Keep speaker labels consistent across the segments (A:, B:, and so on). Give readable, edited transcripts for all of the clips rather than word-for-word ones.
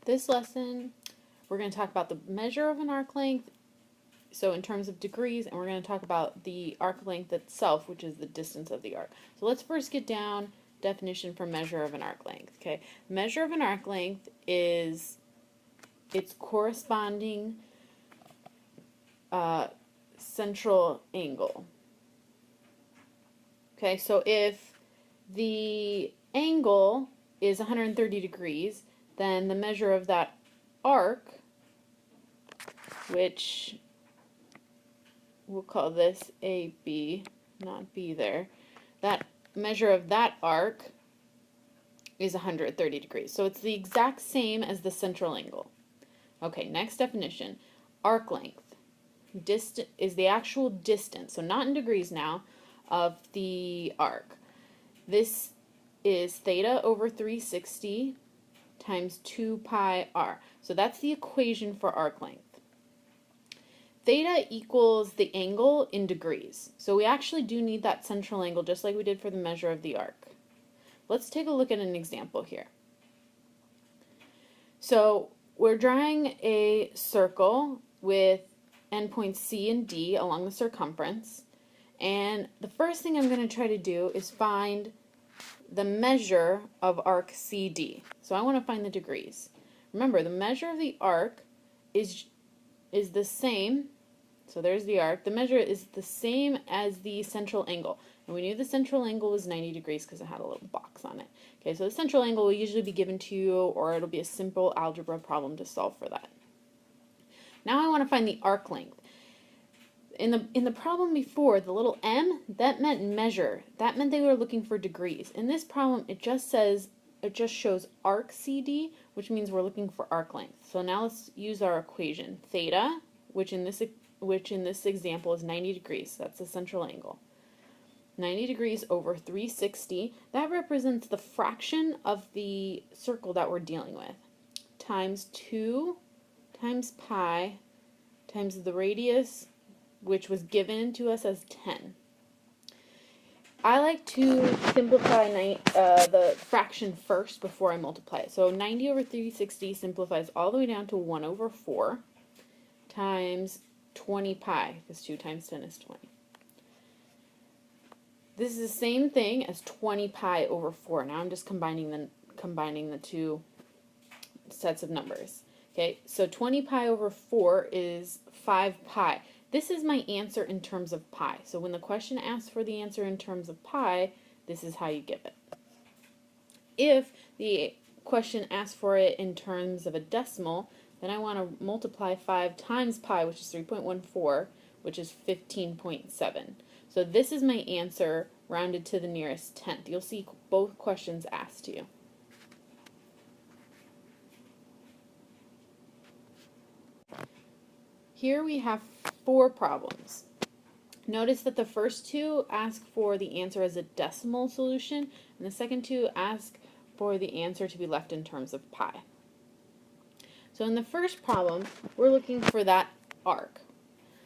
A: This lesson, we're going to talk about the measure of an arc length, so in terms of degrees, and we're going to talk about the arc length itself, which is the distance of the arc. So let's first get down definition for measure of an arc length. Okay, measure of an arc length is its corresponding central angle. Okay, so if the angle is 130 degrees, then the measure of that arc, which we'll call this AB, not B there, that measure of that arc is 130 degrees. So it's the exact same as the central angle. Okay, next definition. Arc length is the actual distance, so not in degrees now, of the arc. This is theta over 360 times 2 pi r. So that's the equation for arc length. Theta equals the angle in degrees. So we actually do need that central angle just like we did for the measure of the arc. Let's take a look at an example here. So we're drawing a circle with endpoints C and D along the circumference. And the first thing I'm going to try to do is find the measure of arc CD. So I want to find the degrees. Remember, the measure of the arc is the same. So there's the arc. The measure is the same as the central angle. And we knew the central angle was 90 degrees because it had a little box on it. Okay, so the central angle will usually be given to you, or it'll be a simple algebra problem to solve for that. Now I want to find the arc length. In the problem before, the little m, that meant measure. That meant they were looking for degrees. In this problem, it just shows arc CD, which means we're looking for arc length. So now let's use our equation. Theta, which in this example is 90 degrees. That's the central angle. 90 degrees over 360. That represents the fraction of the circle that we're dealing with. Times 2 times pi times the radius, which was given to us as 10. I like to simplify the fraction first before I multiply it. So 90 over 360 simplifies all the way down to 1 over 4 times 20 pi, because 2 times 10 is 20. This is the same thing as 20 pi over 4. Now I'm just combining the two sets of numbers. Okay, so 20 pi over 4 is 5 pi. This is my answer in terms of pi. So when the question asks for the answer in terms of pi, this is how you give it. If the question asks for it in terms of a decimal, then I want to multiply 5 times pi, which is 3.14, which is 15.7. So this is my answer rounded to the nearest tenth. You'll see both questions asked to you. Here we have 4 problems. Notice that the first 2 ask for the answer as a decimal solution, and the second 2 ask for the answer to be left in terms of pi. So in the first problem, we're looking for that arc.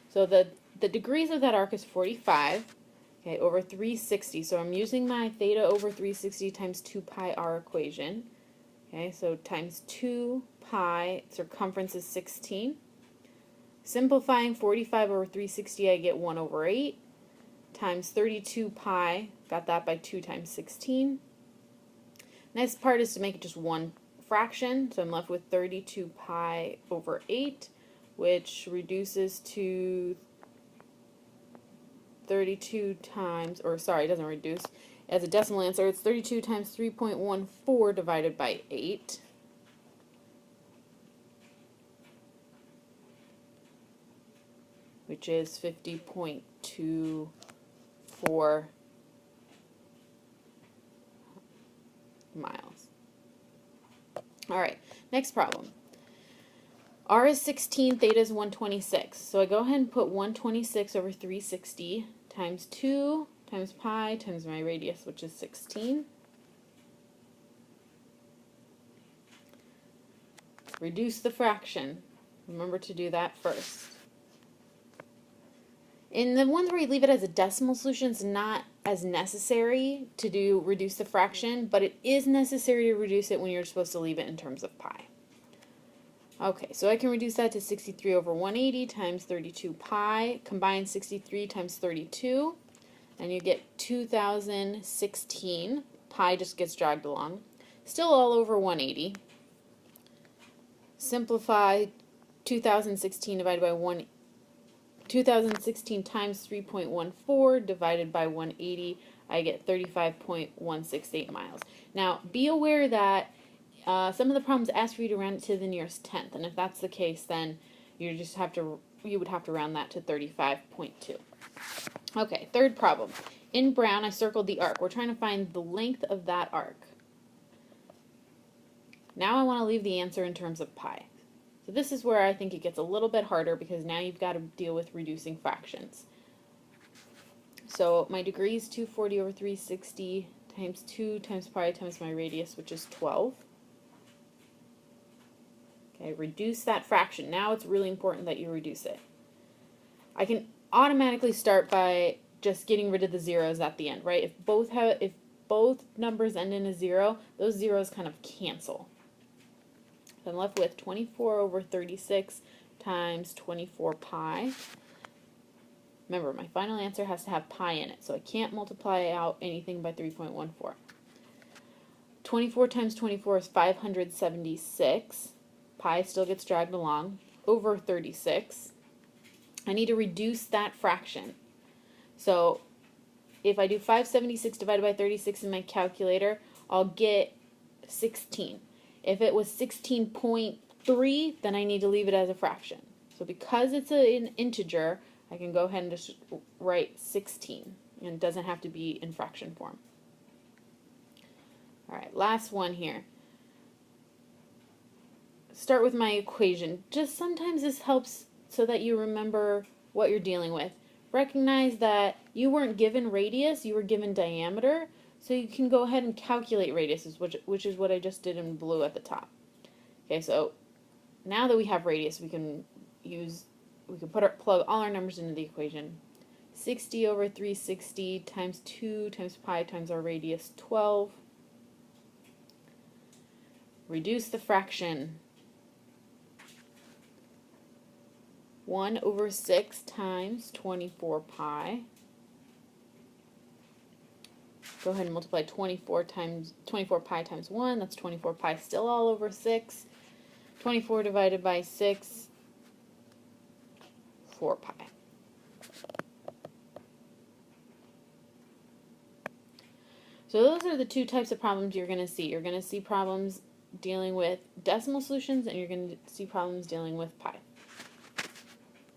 A: So the degrees of that arc is 45, okay, over 360. So I'm using my theta over 360 times 2 pi r equation. Okay, so times 2 pi, circumference is 16. Simplifying 45 over 360, I get 1 over 8 times 32 pi, got that by 2 times 16. Next part is to make it just one fraction, so I'm left with 32 pi over 8, which reduces to 32 times, or sorry, it doesn't reduce. As a decimal answer, it's 32 times 3.14 divided by 8. Which is 50.24 miles. Alright, next problem. R is 16, theta is 126. So I go ahead and put 126 over 360 times 2 times pi times my radius, which is 16. Reduce the fraction. Remember to do that first. In the ones where you leave it as a decimal solution, it's not as necessary to reduce the fraction, but it is necessary to reduce it when you're supposed to leave it in terms of pi. Okay, so I can reduce that to 63 over 180 times 32 pi. Combine 63 times 32, and you get 2016. Pi just gets dragged along. Still all over 180. Simplify 2016 divided by 2016 times 3.14 divided by 180. I get 35.168 miles. Now, be aware that some of the problems ask for you to round it to the nearest tenth, and if that's the case, then you would have to round that to 35.2. Okay, third problem. In brown, I circled the arc. We're trying to find the length of that arc. Now I want to leave the answer in terms of pi. So this is where I think it gets a little bit harder because now you've got to deal with reducing fractions. So my degree is 240 over 360 times 2 times pi times my radius, which is 12. Okay, reduce that fraction. Now it's really important that you reduce it. I can automatically start by just getting rid of the zeros at the end, right? If both numbers end in a zero, those zeros kind of cancel. So I'm left with 24 over 36 times 24 pi. Remember, my final answer has to have pi in it, so I can't multiply out anything by 3.14. 24 times 24 is 576. Pi still gets dragged along over 36. I need to reduce that fraction. So if I do 576 divided by 36 in my calculator, I'll get 16. If it was 16.3, then I need to leave it as a fraction. So because it's an integer, I can go ahead and just write 16. And it doesn't have to be in fraction form. Alright, last one here. Start with my equation. Just sometimes this helps so that you remember what you're dealing with. Recognize that you weren't given radius, you were given diameter, so you can go ahead and calculate radiuses, which is what I just did in blue at the top. Okay, so now that we have radius, we can plug all our numbers into the equation. 60 over 360 times 2 times pi times our radius, 12. Reduce the fraction. 1 over 6 times 24 pi. Go ahead and multiply 24 pi times 1. That's 24 pi still all over 6. 24 divided by 6, 4 pi. So those are the two types of problems you're going to see. You're going to see problems dealing with decimal solutions, and you're going to see problems dealing with pi.